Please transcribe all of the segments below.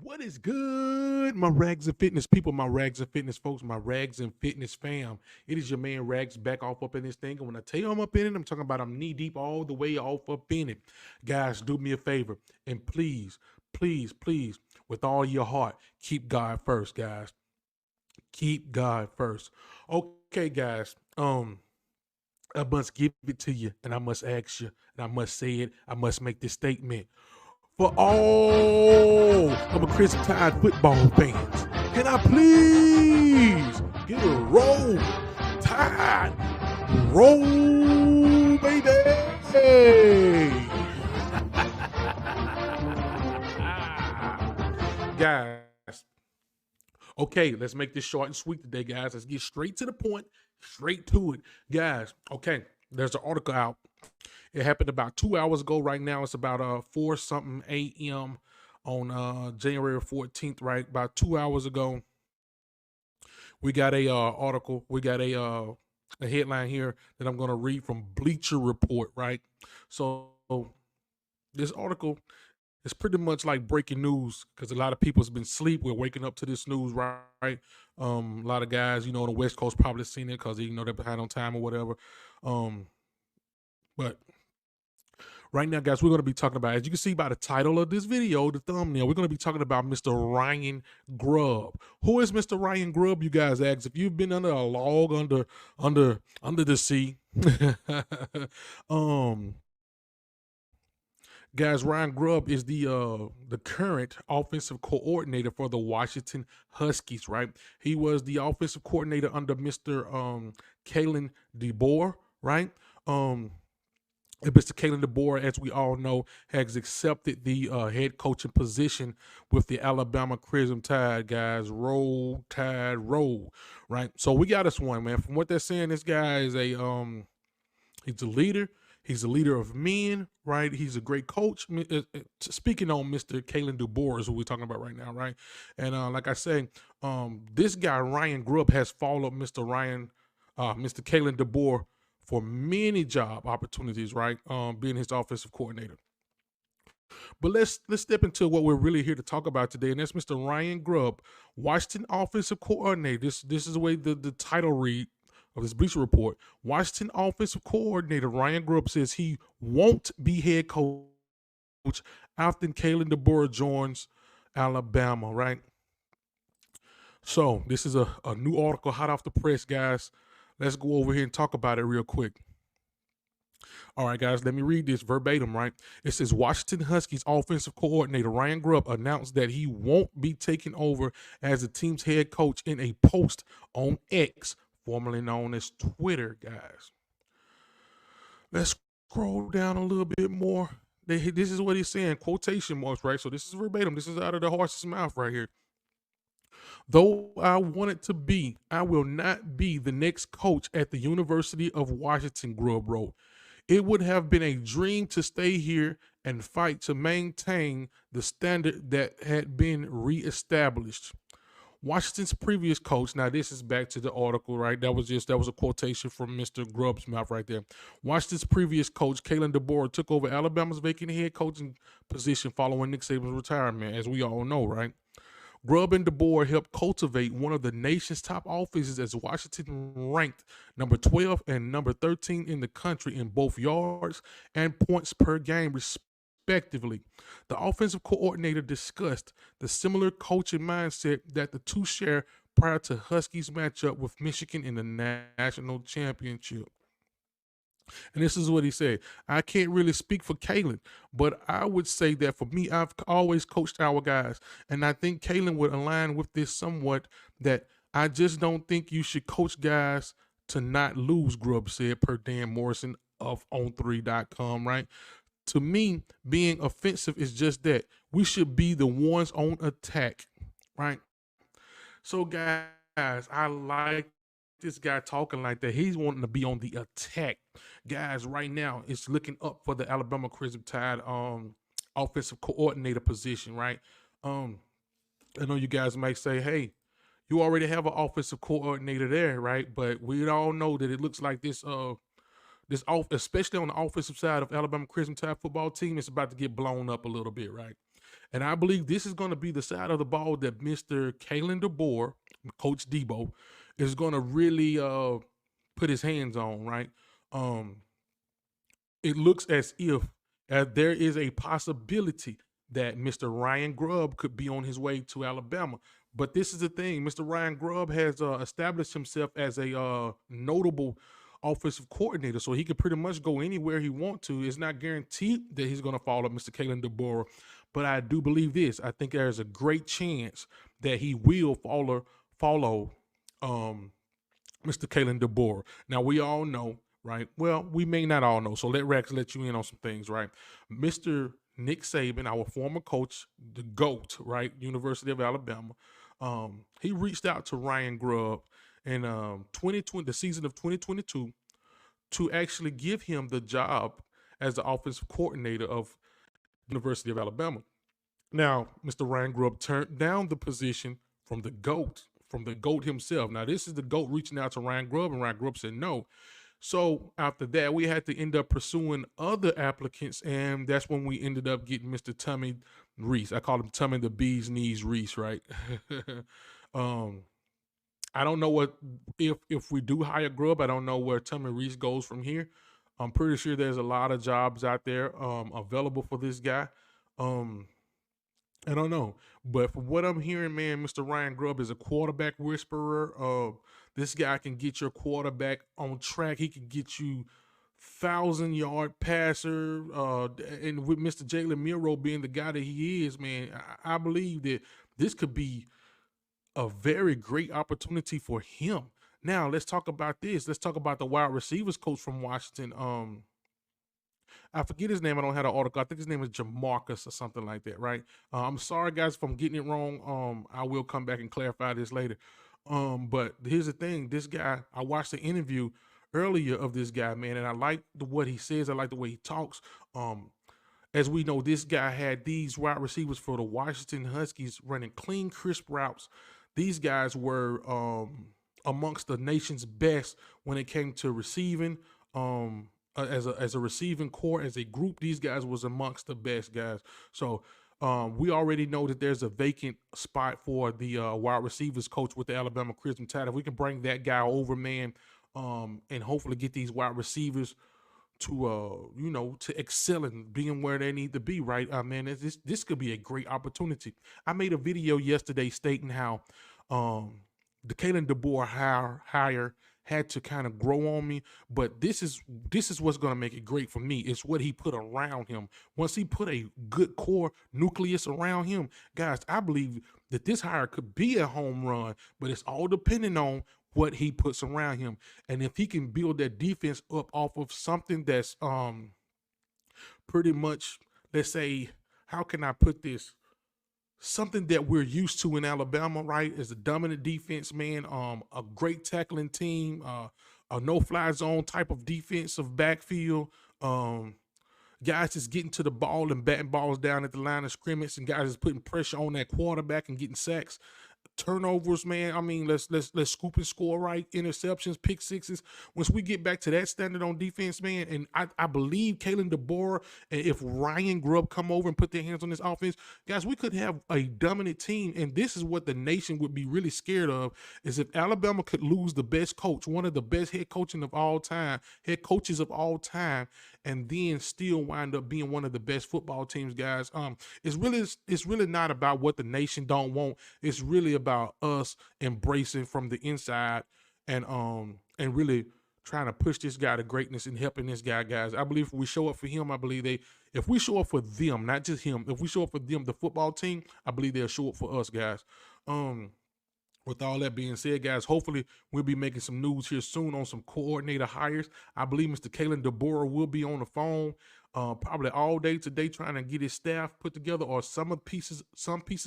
What is good, my Rags and Fitness people, my Rags and Fitness folks, my Rags and Fitness fam? It is your man Rags back off up in this thing. And when I tell you I'm up in it, I'm talking about I'm knee deep all the way off up in it. Guys, do me a favor and please, please, please, with all your heart, keep God first, guys. Keep God first. Okay, guys. I must give it to you, and I must ask you, and I must say it. I must make this statement for all of my Crimson Tide football fans. Can I please get a roll? Tide, roll, baby. Guys, okay, let's make this short and sweet today, guys. Let's get straight to the point, straight to it. Guys, okay, there's an article out. It happened about 2 hours ago. Right now, it's about 4 something a.m. on January 14th, right? About 2 hours ago, we got a article. We got a headline here that I'm going to read from Bleacher Report, right? So this article is pretty much like breaking news because a lot of people's been asleep. We're waking up to this news, right? A lot of guys, on the West Coast probably seen it because they're behind on time or whatever. But right now, guys, we're going to be talking about, as you can see by the title of this video, the thumbnail, we're going to be talking about Mr. Ryan Grubb. Who is Mr. Ryan Grubb, you guys ask? If you've been under a log under the sea, guys, Ryan Grubb is the current offensive coordinator for the Washington Huskies, right? He was the offensive coordinator under Mr. Kalen DeBoer, right? Mr. Kalen DeBoer, as we all know, has accepted the head coaching position with the Alabama Crimson Tide, guys. Roll, Tide, roll, right? So we got us one, man. From what they're saying, this guy is he's a leader. He's a leader of men, right? He's a great coach. Speaking on Mr. Kalen DeBoer is who we're talking about right now, right? And like I say, this guy, Ryan Grubb, has followed Mr. Kalen DeBoer for many job opportunities, right? Being his offensive coordinator. But let's step into what we're really here to talk about today, and that's Mr. Ryan Grubb, Washington offensive coordinator. This is the way the title read of this Bleacher Report. Washington offensive coordinator Ryan Grubb says he won't be head coach after Kalen DeBoer joins Alabama, right? So this is a new article hot off the press, guys. Let's go over here and talk about it real quick. All right, guys, let me read this verbatim, right? It says Washington Huskies offensive coordinator Ryan Grubb announced that he won't be taking over as the team's head coach in a post on X, formerly known as Twitter, guys. Let's scroll down a little bit more. This is what he's saying, quotation marks, right? So this is verbatim. This is out of the horse's mouth right here. Though I wanted to be, I will not be the next coach at the University of Washington, Grubb wrote. It would have been a dream to stay here and fight to maintain the standard that had been reestablished. Washington's previous coach, now this is back to the article, right? That was a quotation from Mr. Grubb's mouth right there. Washington's previous coach, Kalen DeBoer, took over Alabama's vacant head coaching position following Nick Saban's retirement, as we all know, right? Grubb and DeBoer helped cultivate one of the nation's top offenses as Washington ranked number 12 and number 13 in the country in both yards and points per game, respectively. The offensive coordinator discussed the similar coaching mindset that the two share prior to Huskies' matchup with Michigan in the national championship. And this is what he said. I can't really speak for Kalen, but I would say that for me, I've always coached our guys. And I think Kalen would align with this somewhat, that I just don't think you should coach guys to not lose, Grubb said, per Dan Morrison of on3.com, right? To me, being offensive is just that. We should be the ones on attack, right? So, guys, I like this guy talking like that. He's wanting to be on the attack. Guys, right now, it's looking up for the Alabama Crimson Tide offensive coordinator position, right? I know you guys might say, hey, you already have an offensive coordinator there, right? But we all know that it looks like especially on the offensive side of Alabama Crimson Tide football team, it's about to get blown up a little bit, right? And I believe this is going to be the side of the ball that Mr. Kalen DeBoer, Coach Debo, is going to really put his hands on, right? Um, it looks as if there is a possibility that Mr. Ryan Grubb could be on his way to Alabama. But this is the thing: Mr. Ryan Grubb has established himself as a notable offensive coordinator, so he can pretty much go anywhere he wants to. It's not guaranteed that he's going to follow Mr. Kalen DeBoer, but I do believe this. I think there's a great chance that he will follow Mr. Kalen DeBoer. Now we all know, right? Well, we may not all know. So let Rex let you in on some things, right? Mr. Nick Saban, our former coach, the GOAT, right? University of Alabama. He reached out to Ryan Grubb in 2020, the season of 2022, to actually give him the job as the offensive coordinator of University of Alabama. Now, Mr. Ryan Grubb turned down the position from the GOAT himself. Now, this is the GOAT reaching out to Ryan Grubb, and Ryan Grubb said no. So after that, we had to end up pursuing other applicants, and that's when we ended up getting Mr. Tommy Reese. I call him Tommy the Bee's Knees Reese, right? um, I don't know what if we do hire Grubb. I don't know where Tommy Reese goes from here. I'm pretty sure there's a lot of jobs out there available for this guy. Um, I don't know, but from what I'm hearing, man, Mr. Ryan Grubb is a quarterback whisperer. This guy can get your quarterback on track. He can get you 1,000-yard passer. And with Mr. Jalen Miro being the guy that he is, man, I believe that this could be a very great opportunity for him. Now, let's talk about this. Let's talk about the wide receivers coach from Washington. I forget his name. I don't have the article. I think his name is Jamarcus or something like that, right? I'm sorry, guys, if I'm getting it wrong. I will come back and clarify this later. But here's the thing: this guy, I watched the interview earlier of this guy, man, and I like what he says. I like the way he talks. As we know, this guy had these wide receivers for the Washington Huskies running clean, crisp routes. These guys were amongst the nation's best when it came to receiving. As a receiving core, as a group, these guys was amongst the best guys. So we already know that there's a vacant spot for the wide receivers coach with the Alabama Crimson Tide. If we can bring that guy over, man, and hopefully get these wide receivers to to excel and being where they need to be, right? Man, this could be a great opportunity. I made a video yesterday stating how the Kalen DeBoer hire had to kind of grow on me, but this is what's going to make it great for me. It's what he put around him. Once he put a good core nucleus around him, guys, I believe that this hire could be a home run, but it's all depending on what he puts around him. And if he can build that defense up off of something that's pretty much, let's say, how can I put this? Something that we're used to in Alabama, right? Is a dominant defense, man. A great tackling team, a no-fly zone type of defensive backfield. Guys just getting to the ball and batting balls down at the line of scrimmage, and guys just putting pressure on that quarterback and getting sacks. Turnovers, man. I mean, let's scoop and score, right? Interceptions, pick sixes. Once we get back to that standard on defense, man, and I believe Kalen DeBoer, and if Ryan Grubb come over and put their hands on this offense, guys, we could have a dominant team. And this is what the nation would be really scared of: is if Alabama could lose the best coach, one of the best head coaches of all time, and then still wind up being one of the best football teams, guys. It's really not about what the nation don't want. It's really about us embracing from the inside and really trying to push this guy to greatness and helping this guy, guys. I believe if we show up for him, if we show up for them, not just him, if we show up for them, the football team, I believe they'll show up for us, guys. With all that being said, guys, hopefully we'll be making some news here soon on some coordinator hires. I believe Mr. Kalen DeBoer will be on the phone probably all day today trying to get his staff put together, or some pieces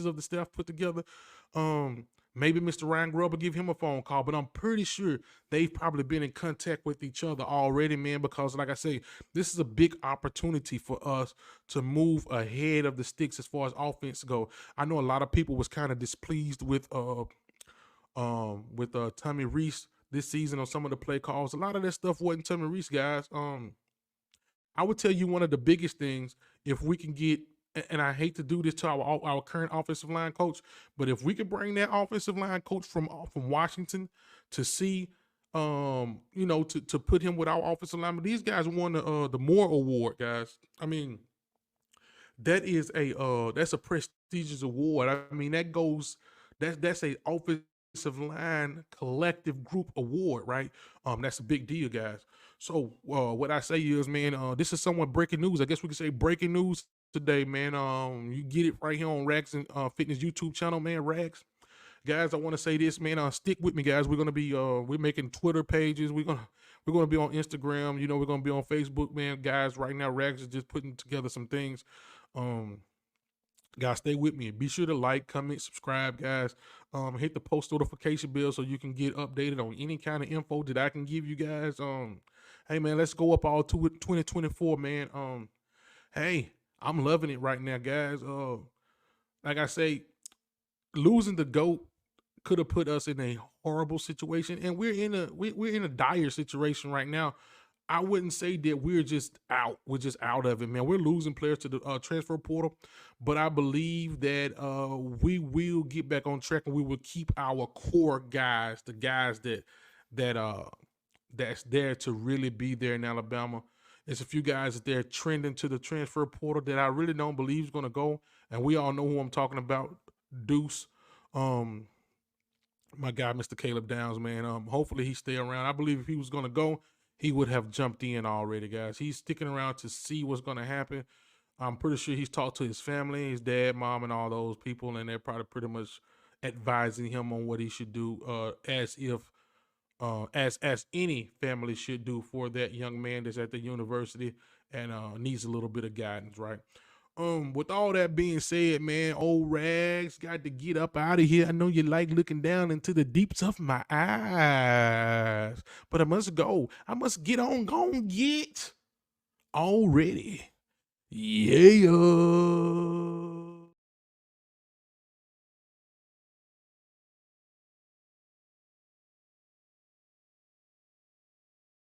of the staff put together. Maybe Mr. Ryan Grubb will give him a phone call, but I'm pretty sure they've probably been in contact with each other already, man, because like I say, this is a big opportunity for us to move ahead of the sticks as far as offense go. I know a lot of people was kind of displeased with Tommy Reese this season on some of the play calls. A lot of that stuff wasn't Tommy Reese, guys. I would tell you one of the biggest things, if we can get and I hate to do this to our current offensive line coach, but if we could bring that offensive line coach from Washington to see, to put him with our offensive line, but these guys won the Moore Award, guys. I mean, that's a prestigious award. I mean, that's a offensive line collective group award, right? That's a big deal, guys. So what I say is, man, this is somewhat breaking news. I guess we could say breaking news today, man. You get it right here on Rags and Fitness YouTube channel, man. Rags. Guys, I want to say this, man. Stick with me, guys. We're gonna be we're making Twitter pages. We're gonna be on Instagram. We're gonna be on Facebook, man. Guys, right now, Rags is just putting together some things. Um, Guys, stay with me. Be sure to like, comment, subscribe, guys. Hit the post notification bell so you can get updated on any kind of info that I can give you guys. Hey man, let's go up all to 2024, man. Hey, I'm loving it right now, guys. Like I say, losing the GOAT could have put us in a horrible situation, and we're in a dire situation right now. I wouldn't say that we're just out. We're just out of it, man. We're losing players to the transfer portal, but I believe that we will get back on track, and we will keep our core guys, the guys that's there to really be there in Alabama. There's a few guys that they're trending to the transfer portal that I really don't believe is going to go, and we all know who I'm talking about. Deuce, my guy, Mr. Caleb Downs, man. Hopefully he stay around. I believe if he was going to go, he would have jumped in already, guys. He's sticking around to see what's going to happen. I'm pretty sure he's talked to his family, his dad, mom, and all those people, and they're probably pretty much advising him on what he should do, as any family should do for that young man that's at the university and needs a little bit of guidance, right? With all that being said, man, old Rags got to get up out of here. I know you like looking down into the deeps of my eyes, but I must go. I must get on, go and get already. Yeah.